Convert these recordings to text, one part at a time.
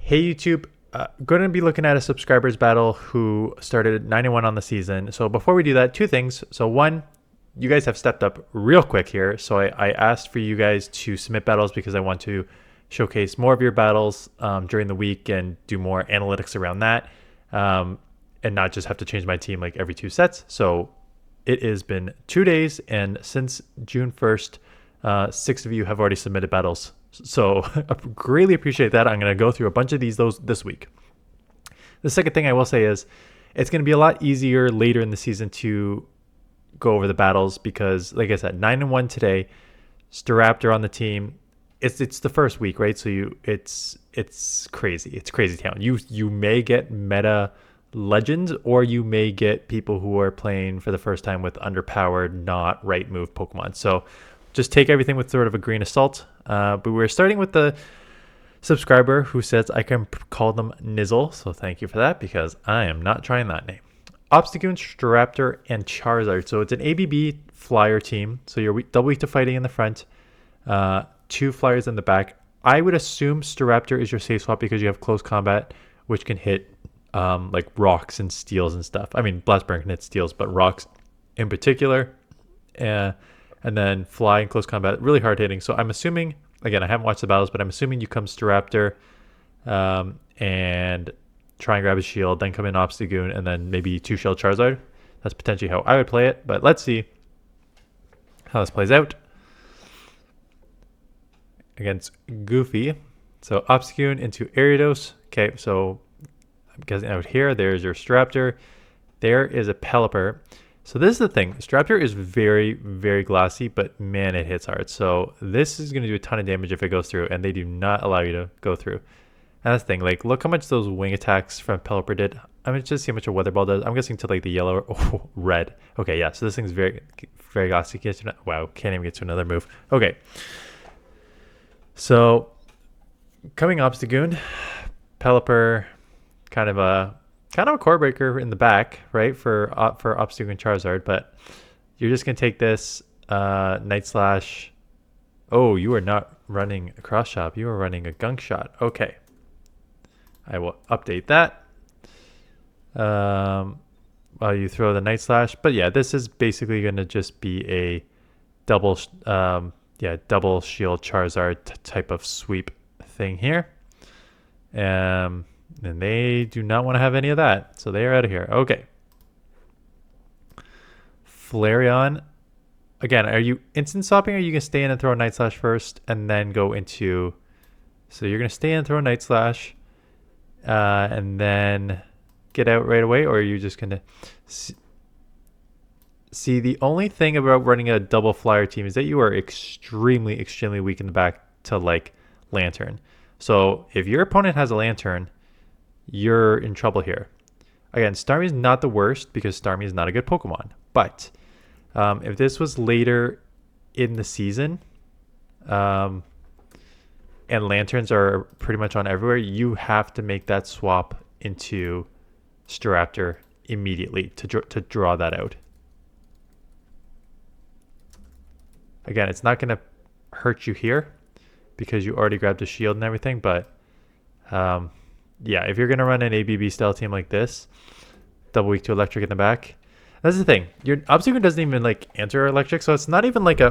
Hey YouTube, going to be looking at a subscribers battle who started at 91 on the season. So before we do that, two things. So one, you guys have stepped up real quick here. So I asked for you guys to submit battles because I want to showcase more of your battles during the week and do more analytics around that, and not just have to change my team like every 2 sets. So it has been 2 days, and since June 1st, 6 of you have already submitted battles. So I greatly appreciate that. I'm going to go through a bunch of these this week. The second thing I will say is it's going to be a lot easier later in the season to go over the battles because, like I said, 9-1 today. STARAPTOR on the team. It's the first week, right? So it's crazy. It's crazy town. You may get meta legends, or you may get people who are playing for the first time with underpowered, not right move Pokemon. So just take everything with sort of a grain of salt. But we're starting with the subscriber who says I can call them Nizzle. So thank you for that, because I am not trying that name. Obstagoon, STARAPTOR, and Charizard. So it's an ABB flyer team. So you're double weak to fighting in the front, 2 flyers in the back. I would assume STARAPTOR is your safe swap because you have close combat, which can hit like rocks and steels and stuff. I mean, Blast Burn can hit steels, but rocks in particular. And then fly in close combat, really hard hitting. So I'm assuming, again, I haven't watched the battles, but I'm assuming you come STARAPTOR and try and grab a shield, then come in Obstagoon, and then maybe 2-shell Charizard. That's potentially how I would play it, but let's see how this plays out against Goofy. So Obstagoon into Ariados. Okay, so I'm guessing out here, there's your STARAPTOR. There is a Pelipper. So this is the thing. STARAPTOR is very, very glassy, but man, it hits hard. So this is going to do a ton of damage if it goes through, and they do not allow you to go through. And that's the thing. Like, look how much those wing attacks from Pelipper did. I'm going to just see how much a Weather Ball does. I'm guessing to like the yellow or red. Okay, yeah. So this thing's very, very glassy. Wow, can't even get to another move. Okay. So coming Obstagoon, Pelipper, kind of a core breaker in the back, right, for Obstagoon and Charizard, but you're just gonna take this Night Slash. Oh, you are not running a cross chop, you are running a gunk shot. Okay, I will update that while you throw the Night Slash. But yeah, this is basically gonna just be a double shield Charizard type of sweep thing here. And they do not want to have any of that. So they are out of here. Okay. Flareon. Again, are you instant swapping, or are you going to stay in and throw a Night Slash first and then go into... So you're going to stay in and throw a Night Slash and then get out right away? Or are you just going to... See, the only thing about running a double flyer team is that you are extremely, extremely weak in the back to like Lantern. So if your opponent has a Lantern, you're in trouble here. Again, Starmie is not the worst because Starmie is not a good Pokemon. But if this was later in the season and Lanterns are pretty much on everywhere, you have to make that swap into STARAPTOR immediately to draw that out. Again, it's not going to hurt you here because you already grabbed a shield and everything, but yeah, if you're going to run an ABB style team like this, double weak to electric in the back, that's the thing. Your Obstagoon doesn't even like answer electric, so it's not even like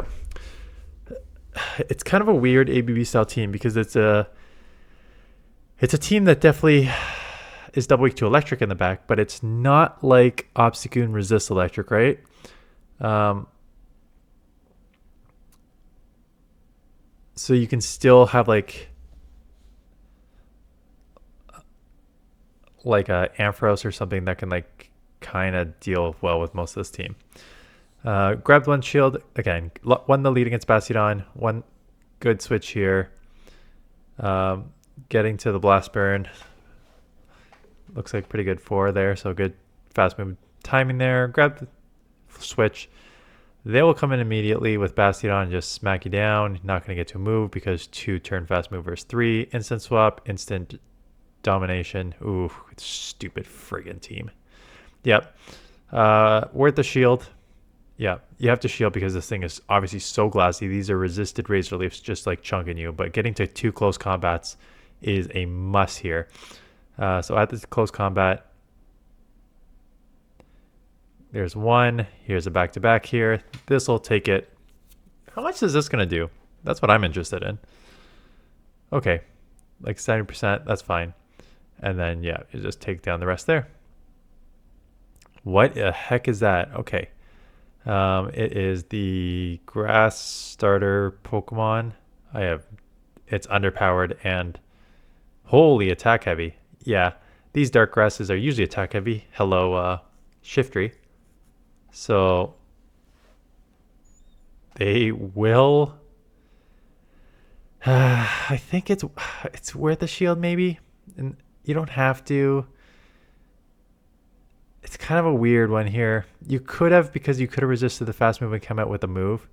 it's kind of a weird ABB style team because it's a team that definitely is double weak to electric in the back, but it's not like Obstagoon resists electric, right? So you can still have like a Ampharos or something that can like kind of deal well with most of this team. Grabbed one shield. Again, won the lead against Bastiodon. One good switch here. Getting to the Blast Burn. Looks like pretty good 4 there. So good fast move timing there. Grab the switch. They will come in immediately with Bastiodon and just smack you down. Not going to get to a move because 2 turn fast movers. 3 instant swap. Instant domination. Ooh, stupid friggin' team. Yep. We're at the shield. Yeah, you have to shield because this thing is obviously so glassy. These are resisted Razor Leafs just like chunking you, but getting to 2 close combats is a must here. So at this close combat, there's one. Here's a back-to-back here. This will take it. How much is this going to do? That's what I'm interested in. Okay, like 70%, that's fine. And then, yeah, you just take down the rest there. What the heck is that? Okay. It is the grass starter Pokemon. It's underpowered and holy attack heavy. Yeah, these dark grasses are usually attack heavy. Hello, Shiftry. So they will. I think it's worth a shield maybe, and you don't have to. It's kind of a weird one here. You could have, because you could have resisted the fast move and come out with a move.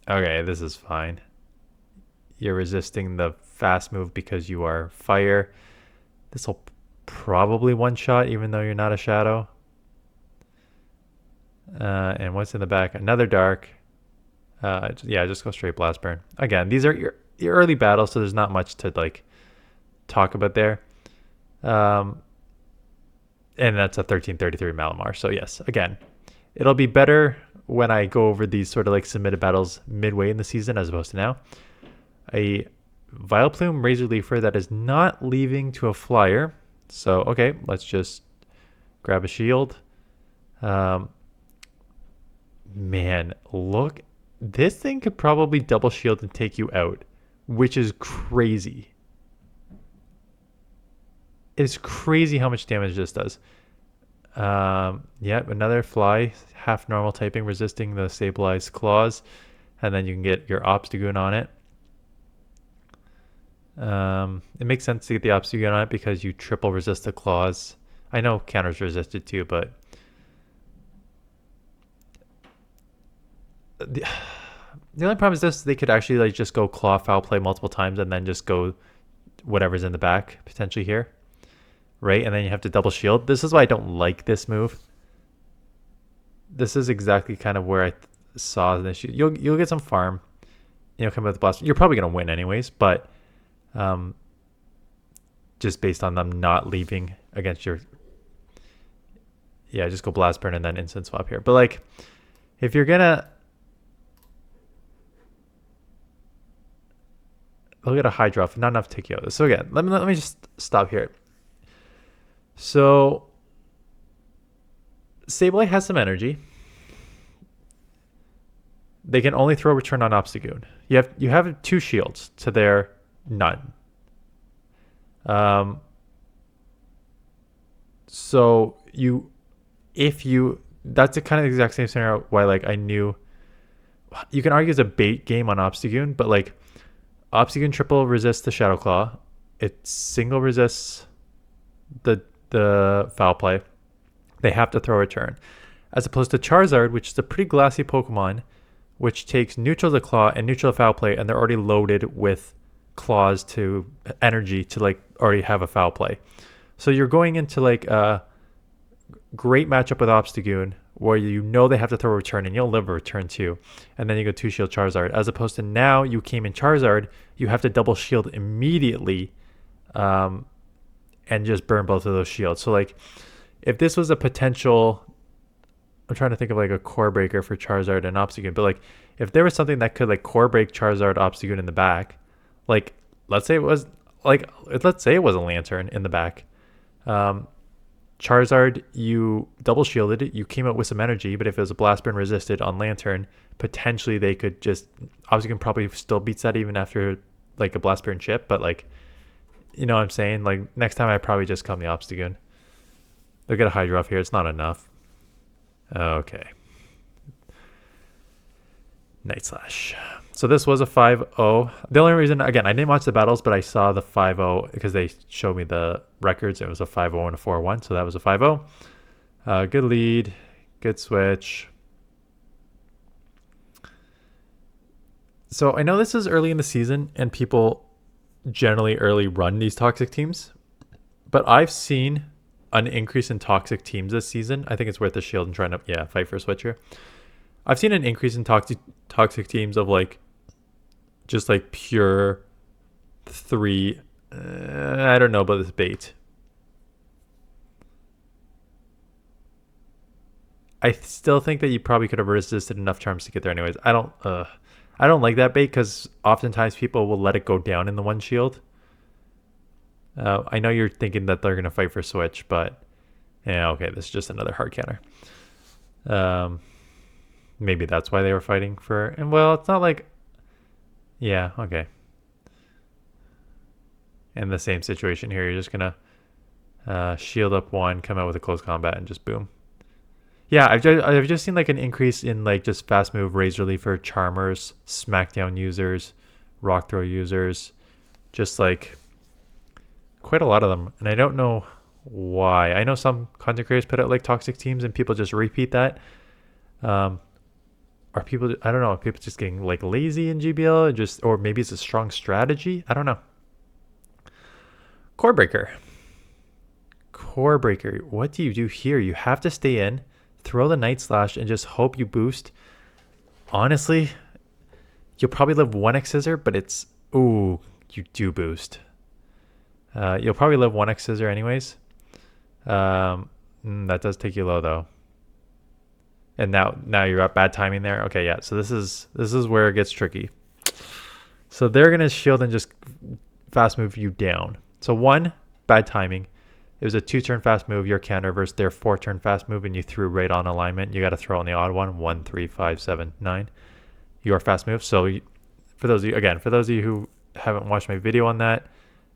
Okay, this is fine. You're resisting the fast move because you are fire. This will probably one-shot even though you're not a shadow. And what's in the back? Another dark. Yeah, just go straight blast burn. Again, these are your early battles, so there's not much to like talk about there. And that's a 1333 Malamar. So yes, again, it'll be better when I go over these sort of like submitted battles midway in the season as opposed to now. A Vileplume Razor Leafer that is not leaving to a flyer. So, okay, let's just grab a shield. Man, look. This thing could probably double shield and take you out, which is crazy. It's crazy how much damage this does. Yep, another fly, half normal typing, resisting the stabilized claws. And then you can get your Obstagoon on it. It makes sense to get the Obstagoon on it because you triple resist the claws. I know counters resisted too, but the only problem is this: they could actually like just go claw foul play multiple times and then just go whatever's in the back potentially here, right? And then you have to double shield. This is why I don't like this move. This is exactly kind of where I saw the issue. You'll get some farm, come with the blast. You're probably gonna win anyways, but just based on them not leaving against your, yeah, just go blast burn and then instant swap here. But like, if you're gonna look at a Hydra, not enough to take you out. So again, let me just stop here. So Sableye has some energy. They can only throw return on Obstagoon. You have 2 shields to their none. So that's the kind of exact same scenario why like I knew you can argue it's a bait game on Obstagoon, but like Obstagoon triple resists the Shadow Claw. It single resists the foul play. They have to throw a return. As opposed to Charizard, which is a pretty glassy Pokemon, which takes neutral to claw and neutral to foul play, and they're already loaded with claws to energy to like already have a foul play. So you're going into like a great matchup with Obstagoon where they have to throw a return and you'll live a return too. And then you go 2 shield Charizard. As opposed to now you came in Charizard, you have to double shield immediately and just burn both of those shields. So like if this was a potential, I'm trying to think of like a core breaker for Charizard and Obstagoon, but like if there was something that could like core break Charizard, Obstagoon in the back, like let's say it was a Lantern in the back. Charizard, you double shielded it, you came out with some energy, but if it was a blast burn resisted on Lantern, potentially they could just, Obstagoon probably still beats that even after like a blast burn chip, but like, you know what I'm saying? Like next time I probably just come the Obstagoon. They'll get a Hydra off here, it's not enough. Okay. Night Slash. So this was a 5-0. The only reason, again, I didn't watch the battles, but I saw the 5-0 because they showed me the records. It was a 5-0 and a 4-1, so that was a 5-0. Good lead, good switch. So I know this is early in the season, and people generally early run these toxic teams, but I've seen an increase in toxic teams this season. I think it's worth the shield and trying to, fight for a switch here. I've seen an increase in toxic teams of like just like pure 3. I don't know about this bait. I still think that you probably could have resisted enough charms to get there anyways. I don't like that bait because oftentimes people will let it go down in the one shield. I know you're thinking that they're going to fight for switch, but yeah, okay, this is just another hard counter. Maybe that's why they were fighting for... And well, it's not like... Yeah, okay. In the same situation here, you're just going to shield up one, come out with a close combat, and just boom. Yeah, I've just seen like an increase in like just fast move Razor Leafer, Charmers, Smackdown users, Rock Throw users, just like quite a lot of them. And I don't know why. I know some content creators put out like toxic teams and people just repeat that. Are people, I don't know, are people just getting like lazy in GBL just, or maybe it's a strong strategy? I don't know. Core Breaker. Core Breaker. What do you do here? You have to stay in, throw the Night Slash, and just hope you boost. Honestly, you'll probably live 1x Scissor, but it's... Ooh, you do boost. You'll probably live 1x Scissor anyways. That does take you low, though. And now you're at bad timing there. Okay, yeah, so this is where it gets tricky. So they're going to shield and just fast move you down. So 1, bad timing. It was a 2-turn fast move, your counter versus their 4-turn fast move, and you threw right on alignment. You got to throw on the odd one, 1, 3, 5, 7, 9. Your fast move. So for those of you who haven't watched my video on that,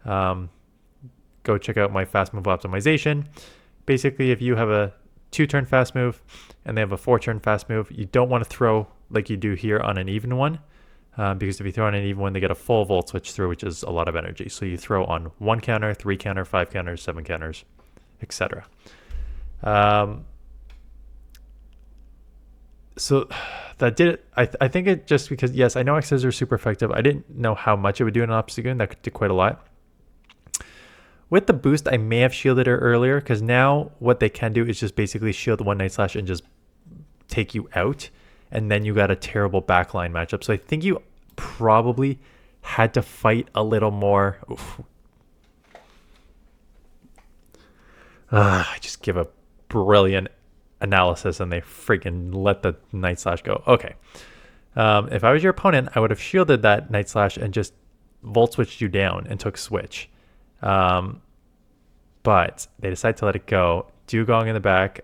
go check out my fast move optimization. Basically, if you have a 2-turn fast move and they have a 4-turn fast move, you don't want to throw like you do here on an even one. Because if you throw on an even one, they get a full volt switch through, which is a lot of energy. So you throw on 1 counter, 3 counter, 5 counters, 7 counters, etc. So that did it. I think it just because, yes, I know X's are super effective. I didn't know how much it would do in an Obstagoon. That could do quite a lot. With the boost, I may have shielded her earlier because now what they can do is just basically shield 1 Night Slash and just take you out. And then you got a terrible backline matchup. So I think you probably had to fight a little more. I just give a brilliant analysis and they freaking let the Night Slash go. Okay. If I was your opponent, I would have shielded that Night Slash and just volt switched you down and took switch. But they decided to let it go. Dugong in the back.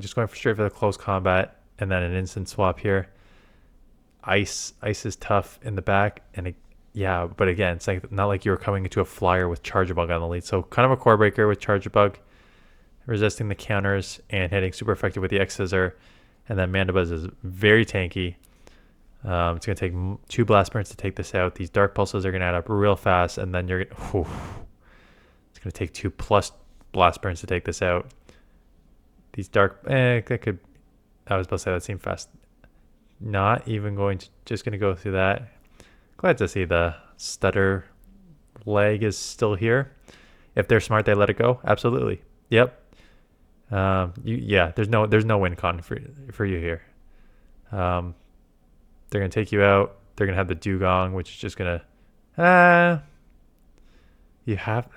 Just going straight for the close combat. And then an instant swap here. Ice is tough in the back. And yeah, but again, it's like not like you were coming into a flyer with Charger Bug on the lead. So kind of a core breaker with Charger Bug. Resisting the counters and hitting super effective with the X Scissor. And then Mandibuzz is very tanky. It's going to take 2 Blast Burns to take this out. These Dark Pulses are going to add up real fast. And then it's going to take 2 plus Blast Burns to take this out. These Dark... that could... I was about to say that seemed fast. Not even going to, just going to go through that. Glad to see the stutter leg is still here. If they're smart, they let it go. Absolutely. Yep. There's no win con for you here. They're going to take you out. They're going to have the Dugong, which is just going to, you have,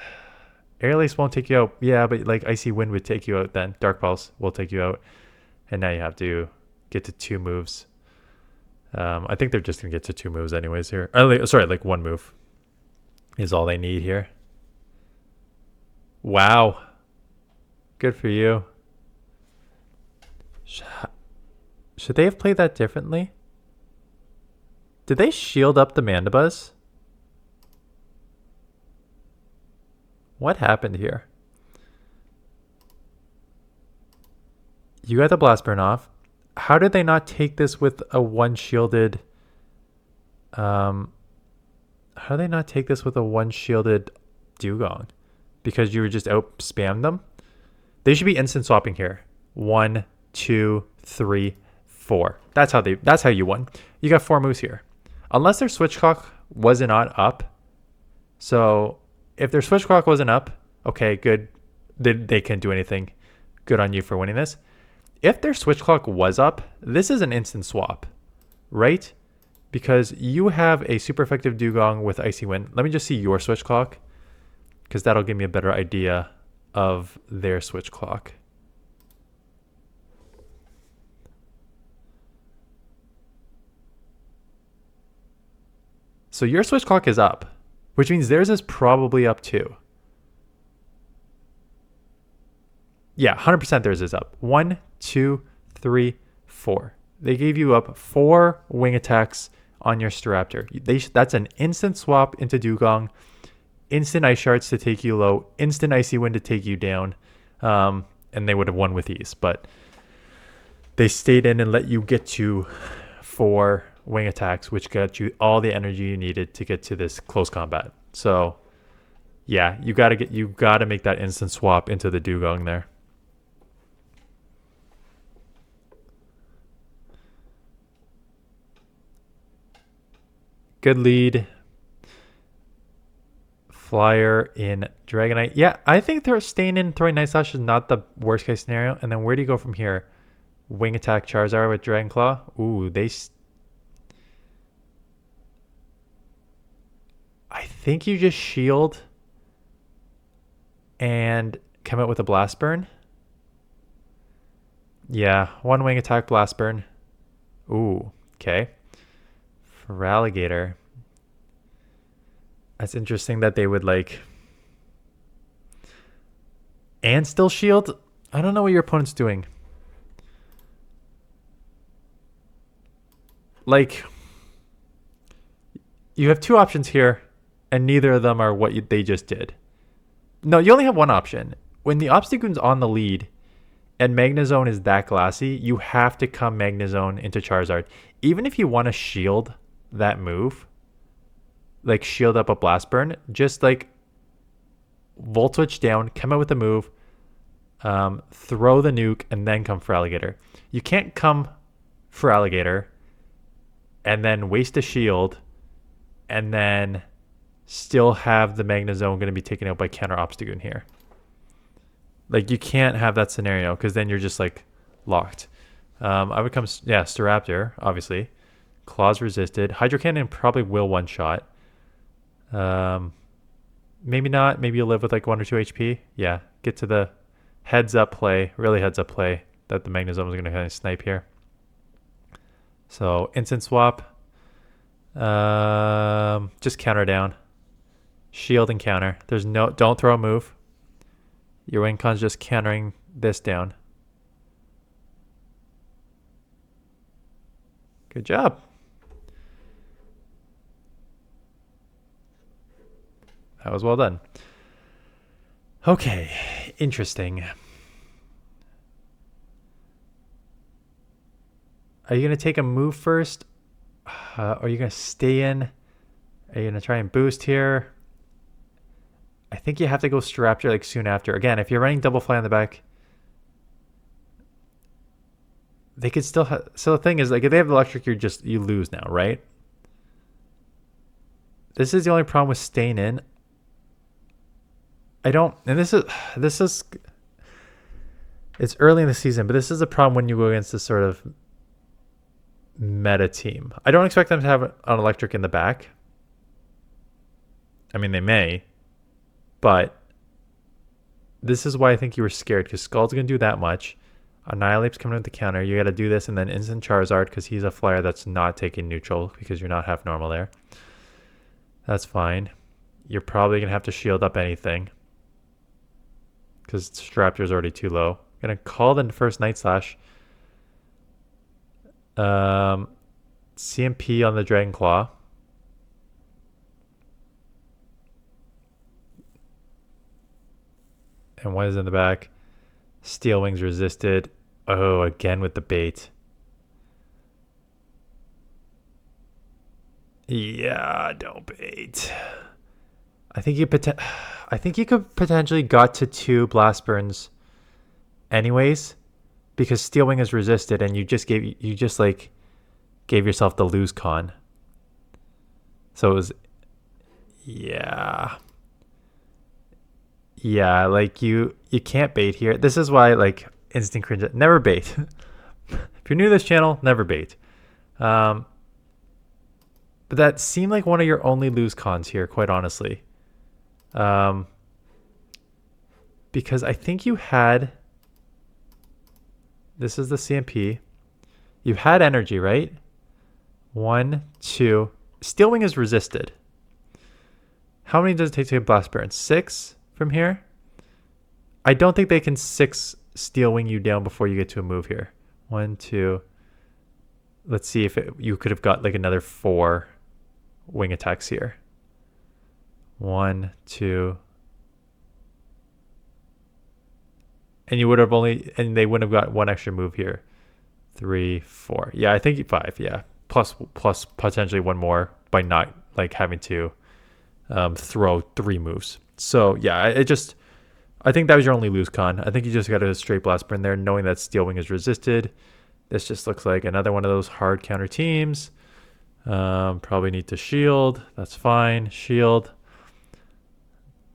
Airlace won't take you out. Yeah, but like Icy Wind would take you out then. Dark Pulse will take you out. And now you have to get to 2 moves. I think they're just going to get to 2 moves anyways here. Like 1 move is all they need here. Wow. Good for you. Should they have played that differently? Did they shield up the Mandibuzz? What happened here? You got the Blast Burn off. How did they not take this with a 1 shielded... how did they not take this with a 1 shielded Dugong? Because you were just out spam them? They should be instant swapping here. 1, 2, 3, 4. That's how you won. You got 4 moves here. Unless their switch clock wasn't not up. So if their switch clock wasn't up, okay, good. They can't do anything. Good on you for winning this. If their switch clock was up, this is an instant swap, right? because you have a super effective Dugong with Icy Wind. Let me just see your switch clock, because that'll give me a better idea of their switch clock. So your switch clock is up, which means theirs is probably up too. Yeah, 100% theirs is up. 1, 2, 3, 4. They gave you up 4 wing attacks on your Staraptor. That's an instant swap into Dugong, instant Ice Shards to take you low, instant Icy Wind to take you down, and they would have won with ease. But they stayed in and let you get to 4 wing attacks, which got you all the energy you needed to get to this close combat. So yeah, you gotta make that instant swap into the Dugong there. Good lead. Flyer in Dragonite. Yeah, I think they're staying in, throwing Night Slash is not the worst case scenario. And then where do you go from here? Wing attack Charizard with Dragon Claw. Ooh, I think you just shield and come out with a Blast Burn. Yeah, 1 wing attack Blast Burn. Ooh, okay. For Alligator. That's interesting that they would like and still shield. I don't know what your opponent's doing. Like, you have 2 options here, and neither of them are what they just did. No, you only have 1 option. When the Obstagoon's on the lead and Magnezone is that glassy, you have to come Magnezone into Charizard. Even if you want to shield that move, like shield up a Blast Burn, just like Volt Switch down, come out with the move, throw the nuke, and then come for Alligator. You can't come for Alligator and then waste a shield and then still have the Magnezone going to be taken out by counter Obstagoon here. Like, you can't have that scenario because then you're just like locked. I would come, yeah, Staraptor, obviously. Claws resisted. Hydro Cannon probably will one-shot. Maybe not. Maybe you'll live with like 1 or 2 HP. Yeah, get to the heads-up play, really heads-up play that the Magnezone is going to kind of snipe here. So, instant swap. Just counter down. Shield and counter. Don't throw a move. Your wing con's just countering this down. Good job. That was well done. Okay, interesting. Are you going to take a move first? Are you going to stay in? Are you going to try and boost here? I think you have to go Staraptor like soon after. Again, if you're running double fly on the back, they could still have... So the thing is, like, if they have electric, you lose now, right? This is the only problem with staying in. I don't... And this is... It's early in the season, but this is a problem when you go against this sort of meta team. I don't expect them to have an electric in the back. I mean, they may. But this is why I think you were scared, because Skull's going to do that much. Annihilate's coming with the counter. You got to do this and then instant Charizard because he's a flyer that's not taking neutral because you're not half normal there. That's fine. You're probably going to have to shield up anything because Staraptor's already too low. Going to call the first Night Slash. CMP on the Dragon Claw. And what is in the back? Steel Wings resisted. Oh, again with the bait. Yeah, don't bait. I think you could potentially got to 2 Blast Burns anyways, because Steel Wing is resisted and you just gave yourself the lose con. So it was, yeah. Yeah, like you can't bait here. This is why, like, instant cringe. Never bait. If you're new to this channel, never bait. But that seemed like one of your only lose cons here, quite honestly. Because I think you had... This is the CMP. You had energy, right? 1, 2. Steel Wing is resisted. How many does it take to get Blast Burn? 6 from here? I don't think they can 6 Steel Wing you down before you get to a move here. 1, 2. Let's see if you could have got like another 4 wing attacks here. 1, 2. And you would have only, and they wouldn't have got 1 extra move here. 3, 4. Yeah, I think 5. Yeah, plus potentially 1 more by not like having to throw 3 moves. So yeah, I think that was your only lose con. I think you just got a straight Blast Burn there, knowing that Steel Wing is resisted. This just looks like another one of those hard counter teams. Probably need to shield. That's fine. Shield.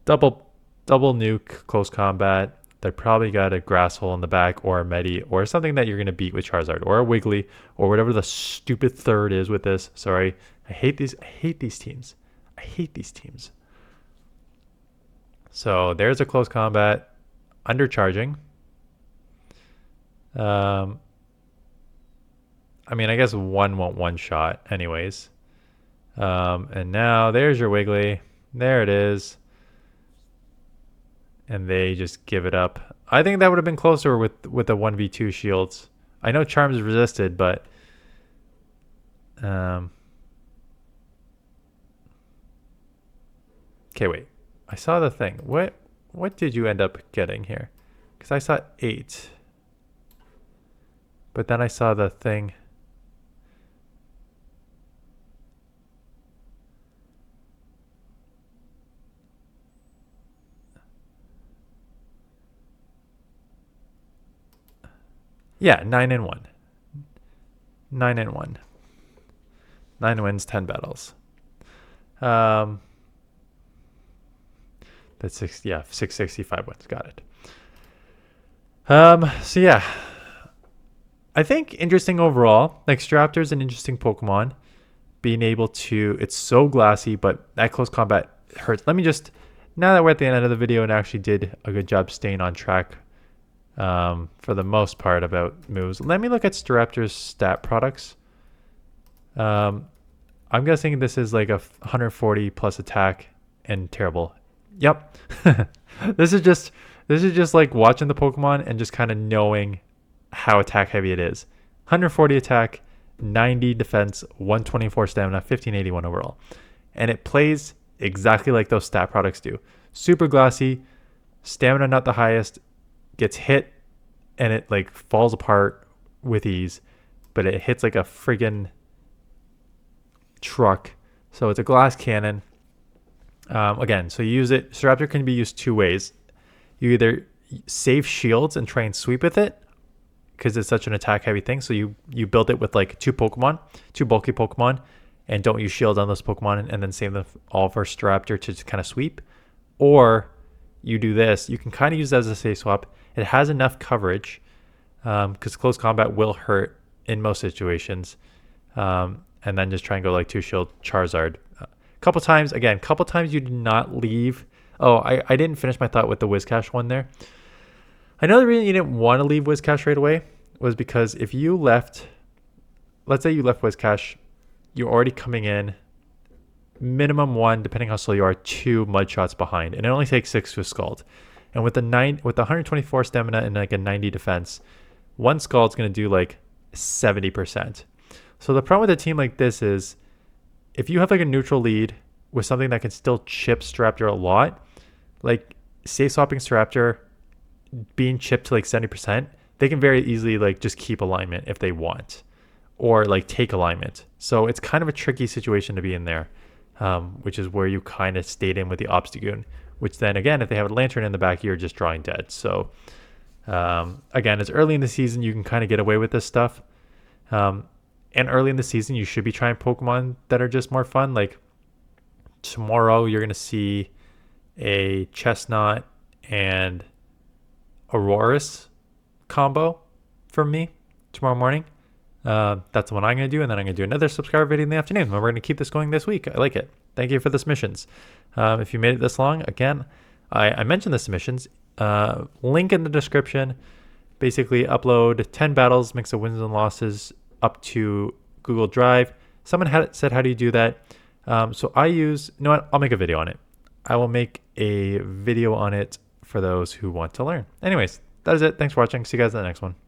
Double nuke, close combat. They probably got a Grass Hole in the back or a Medi or something that you're going to beat with Charizard or a Wiggly or whatever the stupid third is with this. Sorry. I hate these teams. I hate these teams. So there's a close combat. Undercharging. I mean, I guess 1 won't one-shot anyways. And now there's your Wiggly. There it is. And they just give it up. I think that would have been closer with the 1v2 shields. I know Charm's resisted, but... Okay, wait. I saw the thing. What did you end up getting here? Because I saw 8. But then I saw the thing... Yeah, 9 and 1. 9 and 1. 9 wins, 10 battles. That's 665 wins. Got it. So yeah. I think interesting overall. Like Staraptor's an interesting Pokemon. Being able to, it's so glassy, but that close combat hurts. Let me just, now that we're at the end of the video and actually did a good job staying on track for the most part about moves. Let me look at Staraptor's stat products. I'm guessing this is like a 140 plus attack and terrible. Yep. This is just like watching the Pokemon and just kind of knowing how attack heavy it is. 140 attack, 90 defense, 124 stamina, 1581 overall. And it plays exactly like those stat products do. Super glassy, stamina not the highest, gets hit and it like falls apart with ease, but it hits like a friggin' truck. So it's a glass cannon. Again, so you use it. Staraptor can be used 2 ways. You either save shields and try and sweep with it because it's such an attack heavy thing. So you build it with like 2 bulky Pokemon, and don't use shields on those Pokemon and then save them all for Staraptor to kind of sweep. Or you do this. You can kind of use it as a safe swap. It has enough coverage because close combat will hurt in most situations. And then just try and go like 2 shield Charizard. Couple times you did not leave. Oh, I didn't finish my thought with the Whiscash one there. I know the reason you didn't want to leave Whiscash right away was because if you left, let's say you left Whiscash, you're already coming in minimum 1, depending how slow you are, 2 mud shots behind, and it only takes 6 to Scald. And with the 124 stamina and like a 90 defense, 1 Scald's going to do like 70%. So the problem with a team like this is if you have like a neutral lead with something that can still chip Staraptor a lot, like safe swapping Staraptor, being chipped to like 70%, they can very easily like just keep alignment if they want, or like take alignment. So it's kind of a tricky situation to be in there, which is where you kind of stayed in with the Obstagoon, which then again, if they have a Lantern in the back, you're just drawing dead. So again, it's early in the season, you can kind of get away with this stuff. And early in the season, you should be trying Pokemon that are just more fun. Like tomorrow, you're going to see a Chestnut and Aurorus combo from me tomorrow morning. That's the one I'm going to do, and then I'm going to do another subscriber video in the afternoon. And we're going to keep this going this week. I like it. Thank you for the submissions. If you made it this long, again, I mentioned the submissions. Link in the description. Basically, upload 10 battles, mix of wins and losses up to Google Drive. Someone had said, how do you do that? So I use, you know what? I'll make a video on it. I will make a video on it for those who want to learn. Anyways, that is it. Thanks for watching. See you guys in the next one.